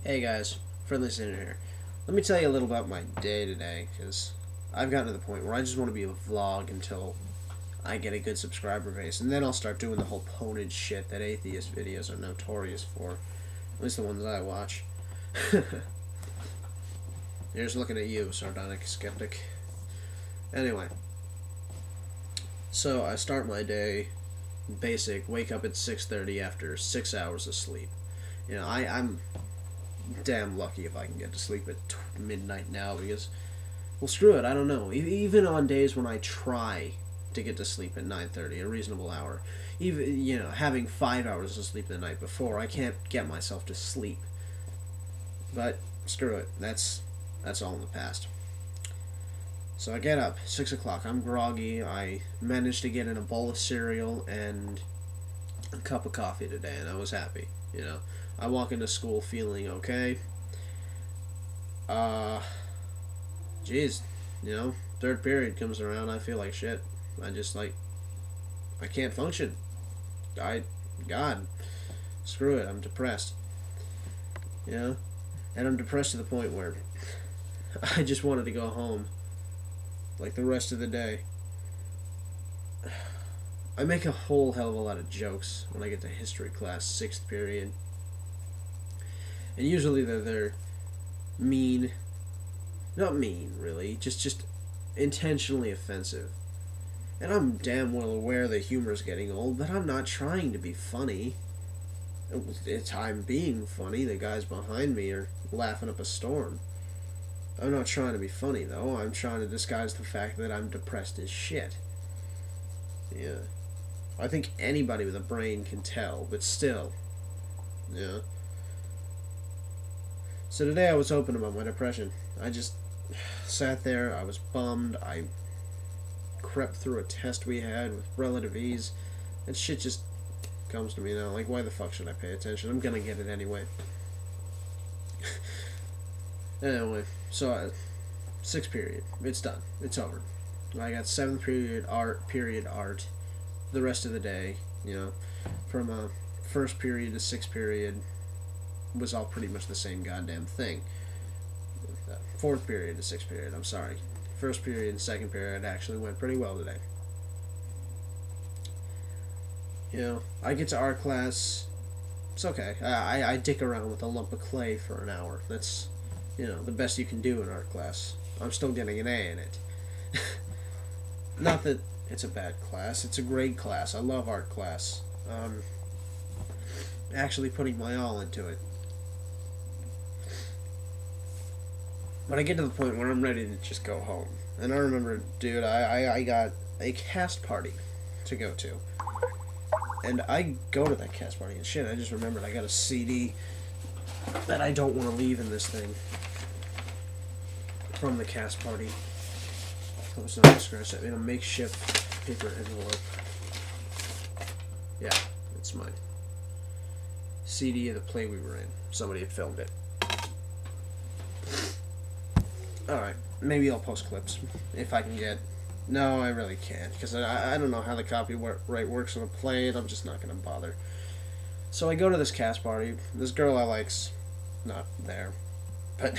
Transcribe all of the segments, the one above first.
Hey guys, Friendly Sinner here. Let me tell you a little about my day today, because I've gotten to the point where I just want to be a vlog until I get a good subscriber base, and then I'll start doing the whole ponage shit that atheist videos are notorious for. At least the ones I watch. Here's looking at you, sardonic skeptic. Anyway, so I start my day basic, wake up at 6:30 after 6 hours of sleep. You know, I'm damn lucky if I can get to sleep at midnight now because, well, screw it, I don't know. Even on days when I try to get to sleep at 9:30, a reasonable hour, even, you know, having 5 hours of sleep the night before, I can't get myself to sleep. But screw it, that's all in the past. So I get up, 6 o'clock, I'm groggy, I managed to get in a bowl of cereal and a cup of coffee today, and I was happy, you know. I walk into school feeling okay. Jeez, you know, third period comes around, I feel like shit. I can't function. God, screw it, I'm depressed. You know? And I'm depressed to the point where I just wanted to go home. Like the rest of the day. I make a whole hell of a lot of jokes when I get to history class, 6th period. And usually they're mean. Not mean, really. Just intentionally offensive. And I'm damn well aware that humor's getting old, but I'm not trying to be funny. I'm being funny. The guys behind me are laughing up a storm. I'm not trying to be funny, though. I'm trying to disguise the fact that I'm depressed as shit. Yeah. I think anybody with a brain can tell, but still. Yeah. So today I was open about my depression. I just sat there, I was bummed, I crept through a test we had with relative ease, and shit just comes to me now. Like, why the fuck should I pay attention? I'm gonna get it anyway. Anyway, so 6th period, it's done. It's over. I got 7th period art the rest of the day, you know, from 1st period to 6th period was all pretty much the same goddamn thing. 4th period to 6th period, I'm sorry. 1st period and 2nd period actually went pretty well today. You know, I get to art class, it's okay. I dick around with a lump of clay for an hour. That's, you know, the best you can do in art class. I'm still getting an A in it. Not that it's a bad class, it's a great class. I love art class. Actually putting my all into it. But I get to the point where I'm ready to just go home. And I remember, dude, I got a cast party to go to. And I go to that cast party and shit, I just remembered I got a CD that I don't want to leave in this thing. From the cast party. That was not scratch that in a makeshift paper envelope. Yeah, it's my CD of the play we were in. Somebody had filmed it. Alright, maybe I'll post clips if I can get. No, I really can't, because I don't know how the copyright works on a play, and I'm just not going to bother. So I go to this cast party. This girl I like's not there. But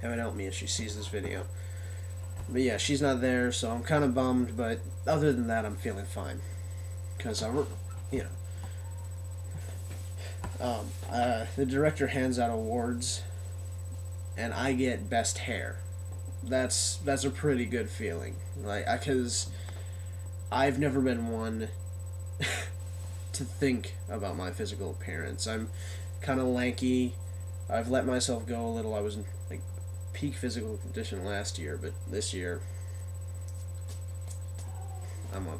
heaven help me if she sees this video. But yeah, she's not there, so I'm kind of bummed, but other than that, I'm feeling fine. Because, you know, the director hands out awards, and I get best hair. That's a pretty good feeling. Like, because I've never been one to think about my physical appearance. I'm kind of lanky. I've let myself go a little. I was in, like, peak physical condition last year, but this year I'm a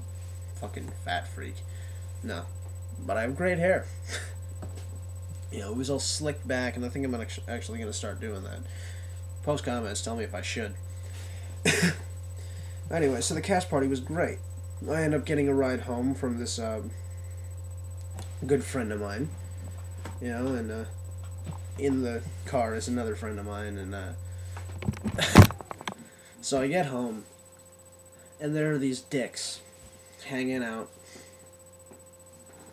fucking fat freak. No, but I have great hair. You know, it was all slicked back, and I think I'm actually going to start doing that. Post comments, tell me if I should. Anyway, so the cast party was great. I ended up getting a ride home from this good friend of mine. You know, and in the car is another friend of mine, and so I get home, and there are these dicks hanging out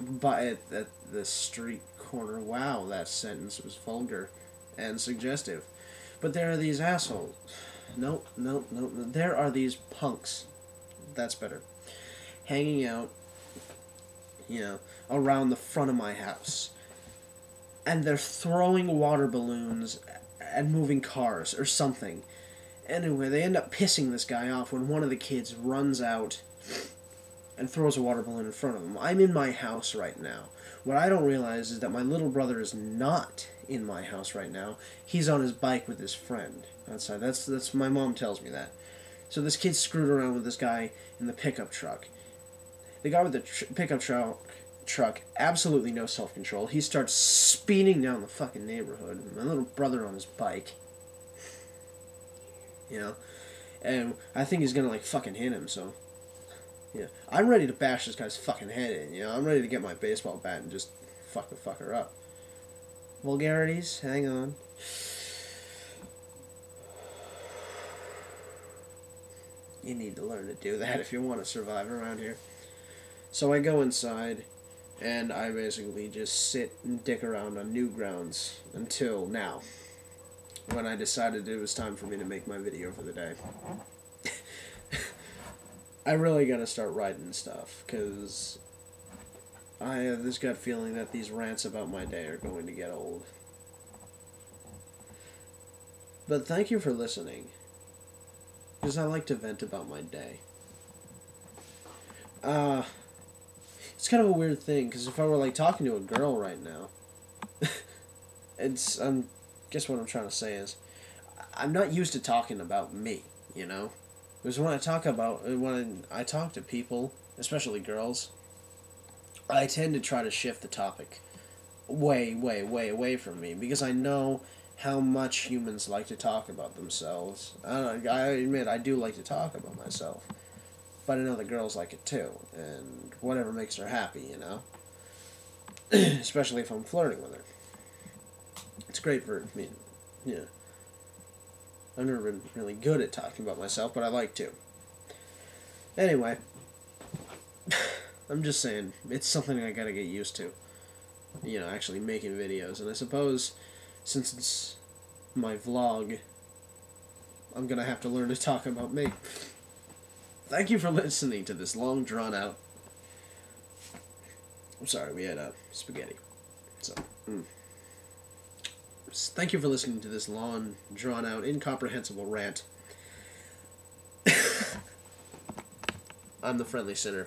by at the street corner. Wow, that sentence was vulgar and suggestive. But there are these assholes. No. There are these punks. That's better. Hanging out, around the front of my house. And they're throwing water balloons at moving cars or something. Anyway, they end up pissing this guy off when one of the kids runs out and throws a water balloon in front of him. I'm in my house right now. What I don't realize is that my little brother is not in my house right now. He's on his bike with his friend outside. That's my mom tells me that. So this kid screwed around with this guy in the pickup truck. The guy with the pickup truck, absolutely no self-control. He starts speeding down the fucking neighborhood. My little brother on his bike. And I think he's gonna, fucking hit him, so... Yeah, I'm ready to bash this guy's fucking head in, I'm ready to get my baseball bat and just fuck the fucker up. Vulgarities? Hang on. You need to learn to do that if you want to survive around here. So I go inside, and I basically just sit and dick around on Newgrounds until now, when I decided it was time for me to make my video for the day. I really gotta start writing stuff, because I have this gut feeling that these rants about my day are going to get old. But thank you for listening, because I like to vent about my day. It's kind of a weird thing, because if I were, talking to a girl right now, guess what I'm trying to say is, I'm not used to talking about me, Because when I talk to people, especially girls, I tend to try to shift the topic way away from me, because I know how much humans like to talk about themselves. I admit I do like to talk about myself, but I know the girls like it too, and whatever makes her happy, especially if I'm flirting with her. It's great for me, I've never been really good at talking about myself, but I like to. Anyway, I'm just saying, it's something I gotta get used to. Actually making videos. And I suppose, since it's my vlog, I'm gonna have to learn to talk about me. Thank you for listening to this long, drawn-out... I'm sorry, we had spaghetti. So, Thank you for listening to this long, drawn-out, incomprehensible rant. I'm the Friendly Sinner.